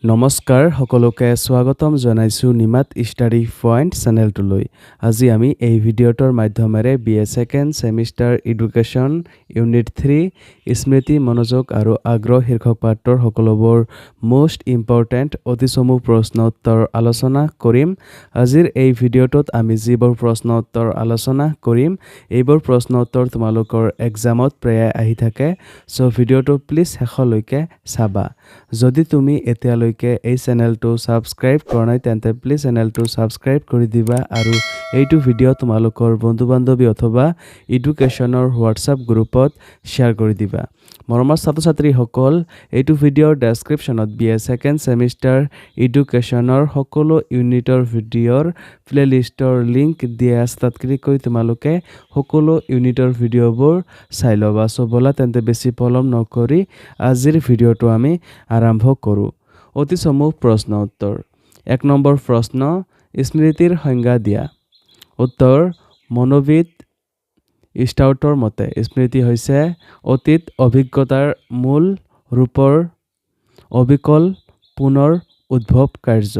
নমস্কাৰ সকলোকে স্বাগতম জনাইছোঁ নিমাত ষ্টাডি পইণ্ট চেনেলটোলৈ। আজি আমি এই ভিডিঅ'টোৰ মাধ্যমেৰে BA second semester education unit 3 স্মৃতি মনোযোগ আৰু আগ্ৰহ শীৰ্ষক পাঠৰ সকলোবোৰ মোষ্ট ইম্পৰ্টেণ্ট অতি চমু প্ৰশ্ন উত্তৰ আলোচনা কৰিম। আজিৰ এই ভিডিঅ'টোত আমি যিবোৰ প্ৰশ্ন উত্তৰ আলোচনা কৰিম এইবোৰ প্ৰশ্ন উত্তৰ তোমালোকৰ এক্সামত প্ৰায় আহি থাকে। চ' ভিডিঅ'টো প্লিজ শেষলৈকে চাবা। যদি তুমি এতিয়ালৈকে এই চেনেলটো ছাবস্ক্ৰাইব কৰা নাই তেন্তে প্লিজ চেনেলটো ছাবস্ক্ৰাইব কৰি দিবা আৰু এইটো ভিডিঅ' তোমালোকৰ বন্ধু বান্ধৱী অথবা এডুকেশ্যনৰ হোৱাটছআপ গ্ৰুপত শ্বেয়াৰ কৰি দিবা। মৰমৰ ছাত্ৰ ছাত্ৰীসকল, এইটো ভিডিঅ'ৰ ডেছক্ৰিপশ্যনত BA ছেকেণ্ড ছেমিষ্টাৰ এডুকেশ্যনৰ সকলো ইউনিটৰ ভিডিঅ'ৰ প্লেলিষ্টৰ লিংক দিয়া আছে। তাত ক্লিক কৰি তোমালোকে সকলো ইউনিটৰ ভিডিঅ'বোৰ চাই ল'বা। চ' ব'লা তেন্তে বেছি পলম নকৰি আজিৰ ভিডিঅ'টো আমি আৰম্ভ কৰোঁ। অতি চমু প্ৰশ্ন উত্তৰ। 1 নম্বৰ প্ৰশ্ন, স্মৃতিৰ সংজ্ঞা দিয়া। উত্তৰ, মনোবিদ ষ্টাউটৰ মতে স্মৃতি হৈছে অতীত অভিজ্ঞতাৰ মূল ৰূপৰ অবিকল পুনৰ উদ্ভৱ কাৰ্য।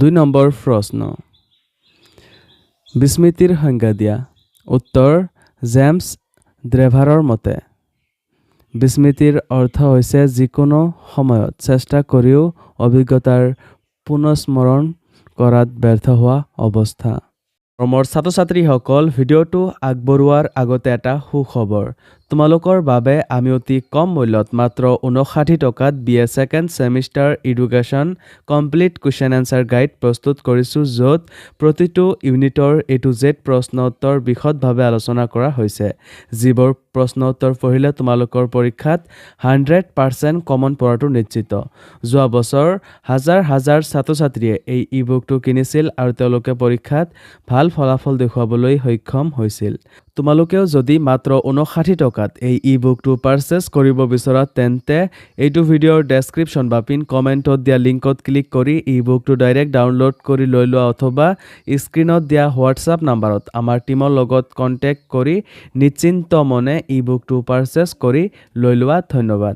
2 নম্বৰ প্ৰশ্ন, বিস্মৃতিৰ সংজ্ঞা দিয়া। উত্তৰ, জেমছ ড্ৰেভাৰৰ মতে বিস্মৃতিৰ অৰ্থ হৈছে যিকোনো সময়ত চেষ্টা কৰিও অভিজ্ঞতাৰ পুনঃস্মৰণ কৰাত ব্যৰ্থ হোৱা অৱস্থা। মৰমৰ ছাত্ৰ ছাত্ৰীসকল, ভিডিঅ'টো আগবঢ়োৱাৰ আগতে এটা সুখবৰ। তোমালোকৰ বাবে আমি অতি কম মূল্যত মাত্ৰ 59 টকাত BA second semester education complete question answer guide প্ৰস্তুত কৰিছোঁ, য'ত প্ৰতিটো ইউনিটৰ A to Z প্ৰশ্ন উত্তৰ বিশদভাৱে আলোচনা কৰা হৈছে। যিবোৰ প্ৰশ্ন উত্তৰ পঢ়িলে তোমালোকৰ পৰীক্ষাত 100% কমন পৰাটো নিশ্চিত। যোৱা বছৰ হাজাৰ হাজাৰ ছাত্ৰ ছাত্ৰীয়ে এই ই-বুকটো কিনিছিল আৰু তেওঁলোকে পৰীক্ষাত ভাল ফলাফল দেখুৱাবলৈ সক্ষম হৈছিল। তোমালোকেও যদি মাত্ৰ 59 টকাত এই ই-বুকটো পাৰচেছ কৰিব বিচৰা তেন্তে এইটো ভিডিঅ'ৰ ডেছক্ৰিপশ্যন বা পিন কমেণ্টত দিয়া লিংকত ক্লিক কৰি ই-বুকটো ডাইৰেক্ট ডাউনলোড কৰি লৈ লোৱা অথবা স্ক্ৰীণত দিয়া হোৱাটছআপ নাম্বাৰত আমাৰ টীমৰ লগত কণ্টেক্ট কৰি নিশ্চিন্ত মনে ই-বুকটো পাৰচেছ কৰি লৈ লোৱা। ধন্যবাদ।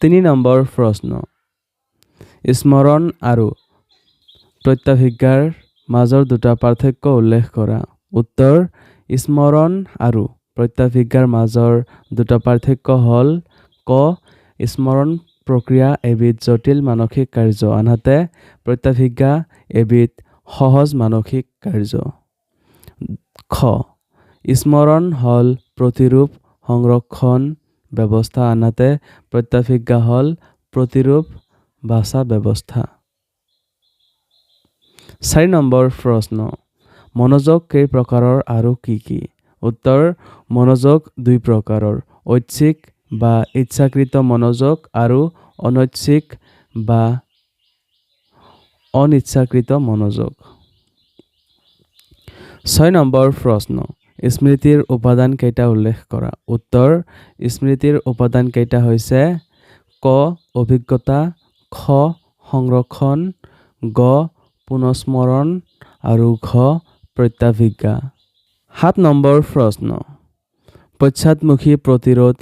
3 নম্বৰ প্ৰশ্ন, স্মৰণ আৰু প্ৰত্যাভিজ্ঞাৰ মাজৰ দুটা পাৰ্থক্য উল্লেখ কৰা। উত্তৰ, স্মৰণ আৰু প্ৰত্যাভিজ্ঞাৰ মাজৰ দুটা পাৰ্থক্য হ'ল ক, স্মৰণ প্ৰক্ৰিয়া এবিধ জটিল মানসিক কাৰ্য, আনহাতে প্ৰত্যাভিজ্ঞা এবিধ সহজ মানসিক কাৰ্য। খ, স্মৰণ হ'ল প্ৰতিৰূপ সংৰক্ষণ ব্যৱস্থা, আনহাতে প্ৰত্যাভিজ্ঞা হ'ল প্ৰতিৰূপ বাছা ব্যৱস্থা। 4 নম্বৰ প্ৰশ্ন, মনোযোগ কেই প্ৰকাৰৰ আৰু কি কি? উত্তৰ, মনোযোগ 2 প্ৰকাৰৰ, ঐচ্ছিক বা ইচ্ছাকৃত মনোযোগ আৰু অনৈচ্ছিক বা অনিচ্ছাকৃত মনোযোগ। 6 নম্বৰ প্ৰশ্ন, স্মৃতিৰ উপাদান কেইটা উল্লেখ কৰা। উত্তৰ, স্মৃতিৰ উপাদান কেইটা হৈছে ক, অভিজ্ঞতা, খ, সংৰক্ষণ, গ, পুনঃস্মৰণ আৰু ঘ, প্ৰত্যাভিজ্ঞা। 7 নম্বৰ প্ৰশ্ন, পশ্চাদমুখী প্ৰতিৰোধ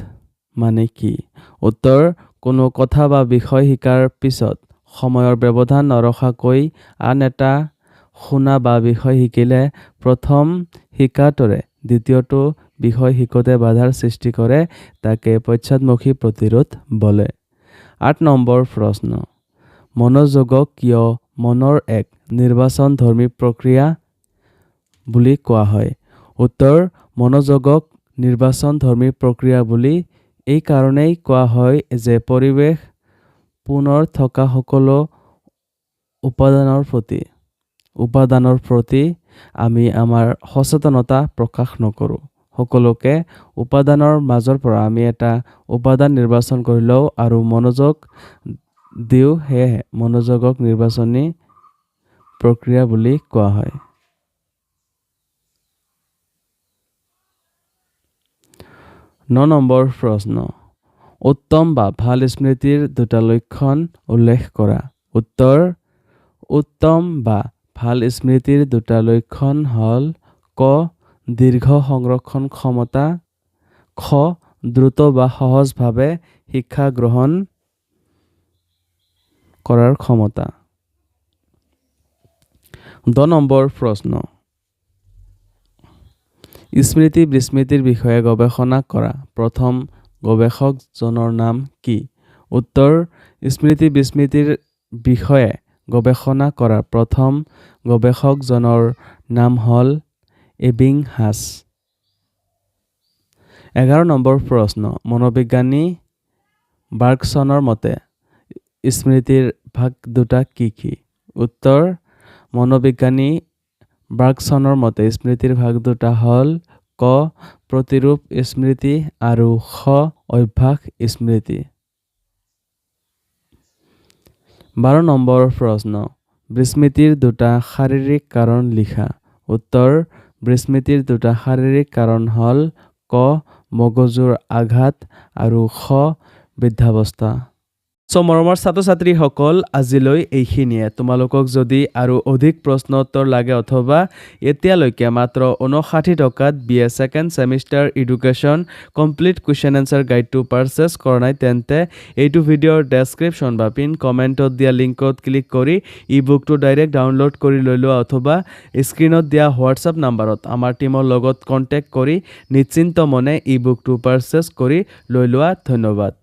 মানে কি? উত্তৰ, কোনো কথা বা বিষয় শিকাৰ পিছত সময়ৰ ব্যৱধান নৰখাকৈ আন এটা শুনা বা বিষয় শিকিলে প্ৰথম শিকাটোৰে দ্বিতীয়টো বিষয় শিকোঁতে বাধাৰ সৃষ্টি কৰে তাকে পশ্চাদমুখী প্ৰতিৰোধ বোলে। 8 নম্বৰ প্ৰশ্ন, মনোযোগক কিয় মনৰ এক নিৰ্বাচনধৰ্মী প্ৰক্ৰিয়া বুলি কোৱা হয়? উত্তৰ, মনোযোগক নিৰ্বাচনধৰ্মী প্ৰক্ৰিয়া বুলি এই কাৰণেই কোৱা হয় যে পৰিৱেশ পুনৰ থকা সকলো উপাদানৰ প্ৰতি আমি আমাৰ সচেতনতা প্ৰকাশ নকৰোঁ। সকলোকে উপাদানৰ মাজৰ পৰা আমি এটা উপাদান নিৰ্বাচন কৰি লওঁ আৰু মনোযোগ দিওঁ, সেয়েহে মনোযোগক নিৰ্বাচনী প্ৰক্ৰিয়া বুলি কোৱা হয়। 9 নম্বৰ প্ৰশ্ন, উত্তম বা ভাল স্মৃতিৰ দুটা লক্ষণ উল্লেখ কৰা। উত্তৰ, উত্তম বা ভাল স্মৃতিৰ দুটা লক্ষণ হ'ল ক, দীৰ্ঘ সংৰক্ষণ ক্ষমতা, খ, দ্ৰুত বা সহজভাৱে শিক্ষা গ্ৰহণ কৰাৰ ক্ষমতা। 10 নম্বৰ প্ৰশ্ন, স্মৃতি বিস্মৃতিৰ বিষয়ে গৱেষণা কৰা প্ৰথম গৱেষকজনৰ নাম কি? উত্তৰ, স্মৃতি বিস্মৃতিৰ বিষয়ে গৱেষণা কৰা প্ৰথম গৱেষকজনৰ নাম হ'ল এবিংহাছ। 11 নম্বৰ প্ৰশ্ন, মনোবিজ্ঞানী বাৰ্গছনৰ মতে স্মৃতিৰ ভাগ দুটা কি কি? উত্তৰ, মনোবিজ্ঞানী বাৰ্গছনৰ মতে স্মৃতিৰ ভাগ দুটা হ'ল ক প্ৰতিৰূপ স্মৃতি আৰু খ অভ্যাস স্মৃতি। 12 নম্বৰ প্ৰশ্ন, বিস্মৃতিৰ দুটা শাৰীৰিক কাৰণ লিখা। উত্তৰ, বিস্মৃতিৰ দুটা শাৰীৰিক কাৰণ হ'ল ক মগজুৰ আঘাত আৰু খ বৃদ্ধাৱস্থা। মৰমৰ ছাত্ৰ ছাত্ৰীসকল, আজিলৈ এইখিনিয়ে। তোমালোকক যদি আৰু অধিক প্ৰশ্ন উত্তৰ লাগে অথবা এতিয়ালৈকে মাত্ৰ 59 টকাত BA second semester education complete question answer গাইডটো পাৰচেছ কৰা নাই, তেন্তে এইটো ভিডিঅ'ৰ ডেছক্ৰিপশ্যন বা পিন কমেণ্টত দিয়া লিংকত ক্লিক কৰি ই বুকটো ডাইৰেক্ট ডাউনলোড কৰি লৈ লোৱা অথবা স্ক্ৰীণত দিয়া হোৱাটছআপ নাম্বাৰত আমাৰ টীমৰ লগত কণ্টেক্ট কৰি নিশ্চিন্ত মনে ই বুকটো পাৰচেছ কৰি লৈ লোৱা। ধন্যবাদ।